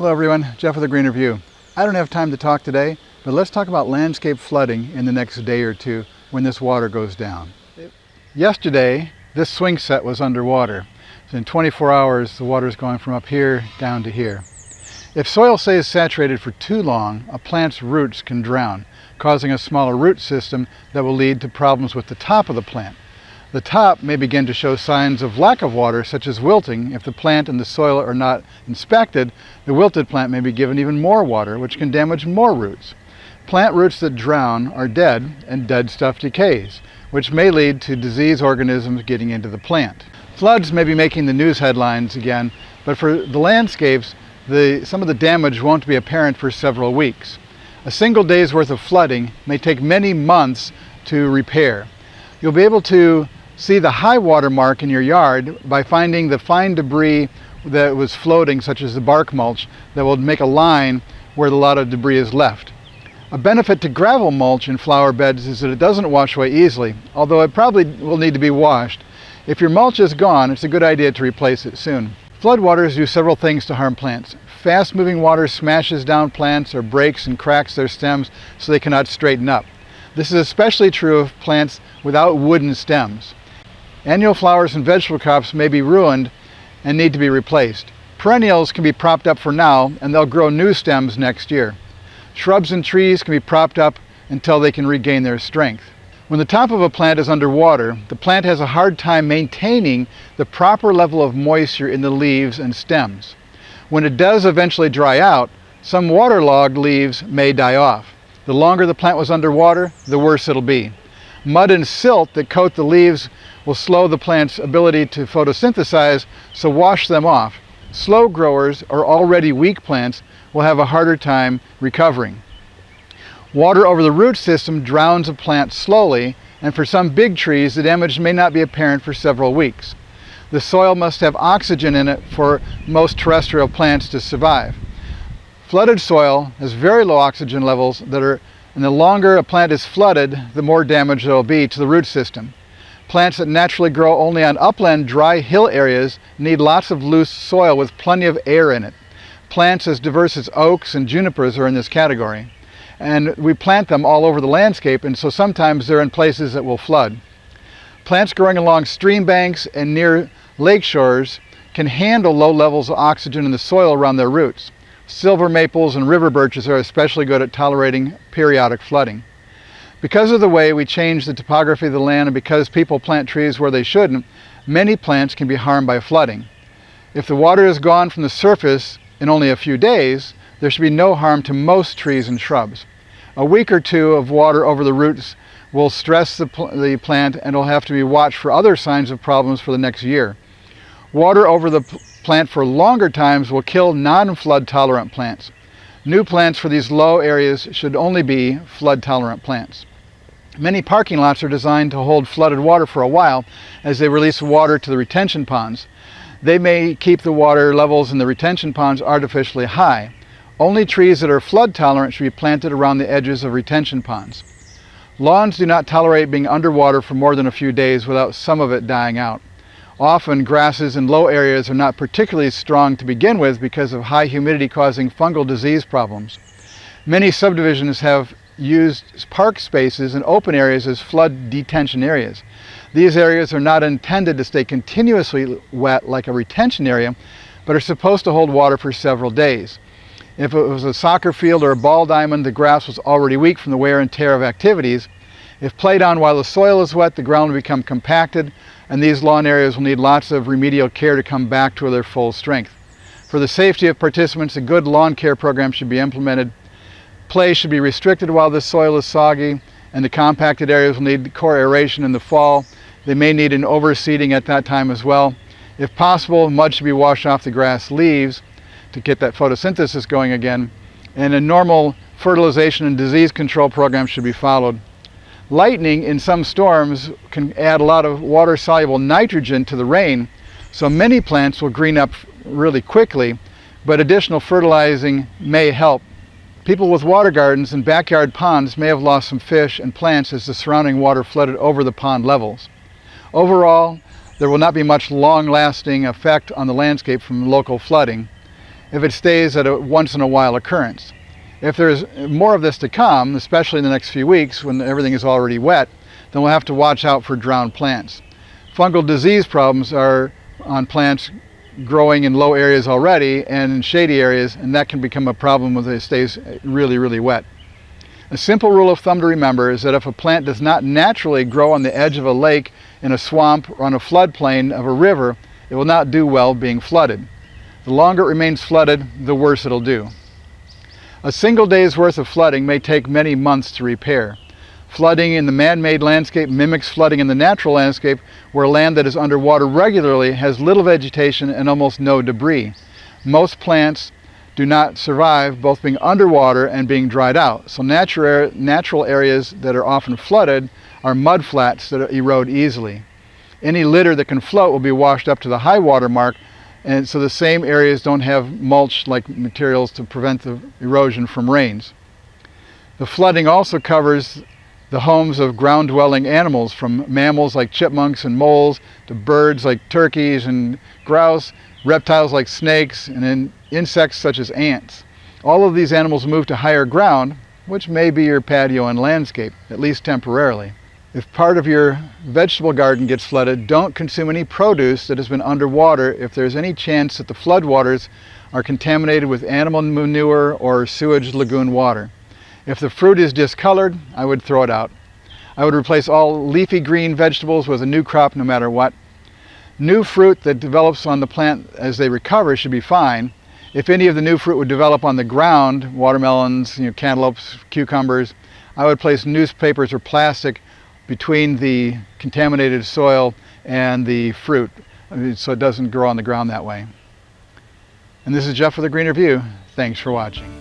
Hello everyone, Jeff with the Greener View. I don't have time to talk today, but let's talk about landscape flooding in the next day or two when this water goes down. Yesterday, this swing set was underwater. So in 24 hours, the water is going from up here down to here. If soil stays saturated for too long, a plant's roots can drown, causing a smaller root system that will lead to problems with the top of the plant. The top may begin to show signs of lack of water, such as wilting. If the plant and the soil are not inspected, the wilted plant may be given even more water, which can damage more roots. Plant roots that drown are dead, and dead stuff decays, which may lead to disease organisms getting into the plant. Floods may be making the news headlines again, but for the landscapes, some of the damage won't be apparent for several weeks. A single day's worth of flooding may take many months to repair. You'll be able to see the high water mark in your yard by finding the fine debris that was floating, such as the bark mulch, that will make a line where a lot of debris is left. A benefit to gravel mulch in flower beds is that it doesn't wash away easily, although it probably will need to be washed. If your mulch is gone, it's a good idea to replace it soon. Floodwaters do several things to harm plants. Fast-moving water smashes down plants or breaks and cracks their stems so they cannot straighten up. This is especially true of plants without wooden stems. Annual flowers and vegetable crops may be ruined and need to be replaced. Perennials can be propped up for now, and they'll grow new stems next year. Shrubs and trees can be propped up until they can regain their strength. When the top of a plant is underwater, the plant has a hard time maintaining the proper level of moisture in the leaves and stems. When it does eventually dry out, some waterlogged leaves may die off. The longer the plant was underwater, the worse it'll be. Mud and silt that coat the leaves will slow the plant's ability to photosynthesize, so wash them off. Slow growers or already weak plants will have a harder time recovering. Water over the root system drowns a plant slowly, and for some big trees, the damage may not be apparent for several weeks. The soil must have oxygen in it for most terrestrial plants to survive. Flooded soil has very low oxygen levels and the longer a plant is flooded, the more damage there will be to the root system. Plants that naturally grow only on upland, dry hill areas need lots of loose soil with plenty of air in it. Plants as diverse as oaks and junipers are in this category. And we plant them all over the landscape, and so sometimes they're in places that will flood. Plants growing along stream banks and near lake shores can handle low levels of oxygen in the soil around their roots. Silver maples and river birches are especially good at tolerating periodic flooding. Because of the way we change the topography of the land and because people plant trees where they shouldn't, many plants can be harmed by flooding. If the water is gone from the surface in only a few days, there should be no harm to most trees and shrubs. A week or two of water over the roots will stress the plant, and will have to be watched for other signs of problems for the next year. Water over the plant for longer times will kill non-flood tolerant plants. New plants for these low areas should only be flood tolerant plants. Many parking lots are designed to hold flooded water for a while as they release water to the retention ponds. They may keep the water levels in the retention ponds artificially high. Only trees that are flood tolerant should be planted around the edges of retention ponds. Lawns do not tolerate being underwater for more than a few days without some of it dying out. Often grasses in low areas are not particularly strong to begin with because of high humidity causing fungal disease problems. Many subdivisions have used park spaces and open areas as flood detention areas. These areas are not intended to stay continuously wet like a retention area, but are supposed to hold water for several days. If it was a soccer field or a ball diamond, the grass was already weak from the wear and tear of activities. If played on while the soil is wet, the ground will become compacted, and these lawn areas will need lots of remedial care to come back to their full strength. For the safety of participants, a good lawn care program should be implemented. Play should be restricted while the soil is soggy, and the compacted areas will need core aeration in the fall. They may need an overseeding at that time as well. If possible, mud should be washed off the grass leaves to get that photosynthesis going again, and a normal fertilization and disease control program should be followed. Lightning in some storms can add a lot of water-soluble nitrogen to the rain, so many plants will green up really quickly, but additional fertilizing may help. People with water gardens and backyard ponds may have lost some fish and plants as the surrounding water flooded over the pond levels. Overall, there will not be much long-lasting effect on the landscape from local flooding. if it stays at a once in a while occurrence. If there's more of this to come, especially in the next few weeks when everything is already wet, then we'll have to watch out for drowned plants. Fungal disease problems are on plants growing in low areas already and in shady areas, and that can become a problem when it stays really, really wet. A simple rule of thumb to remember is that if a plant does not naturally grow on the edge of a lake, in a swamp, or on a floodplain of a river, it will not do well being flooded. The longer it remains flooded, the worse it'll do. A single day's worth of flooding may take many months to repair. Flooding in the man-made landscape mimics flooding in the natural landscape, where land that is underwater regularly has little vegetation and almost no debris. Most plants do not survive both being underwater and being dried out. So natural areas that are often flooded are mud flats that erode easily. Any litter that can float will be washed up to the high water mark, and so the same areas don't have mulch-like materials to prevent the erosion from rains. The flooding also covers the homes of ground-dwelling animals, from mammals like chipmunks and moles to birds like turkeys and grouse, reptiles like snakes, and insects such as ants. All of these animals move to higher ground, which may be your patio and landscape, at least temporarily. If part of your vegetable garden gets flooded, don't consume any produce that has been underwater if there's any chance that the floodwaters are contaminated with animal manure or sewage lagoon water. If the fruit is discolored, I would throw it out. I would replace all leafy green vegetables with a new crop no matter what. New fruit that develops on the plant as they recover should be fine. If any of the new fruit would develop on the ground, watermelons, cantaloupes, cucumbers, I would place newspapers or plastic between the contaminated soil and the fruit so it doesn't grow on the ground that way. And this is Jeff with A Greener View. Thanks for watching.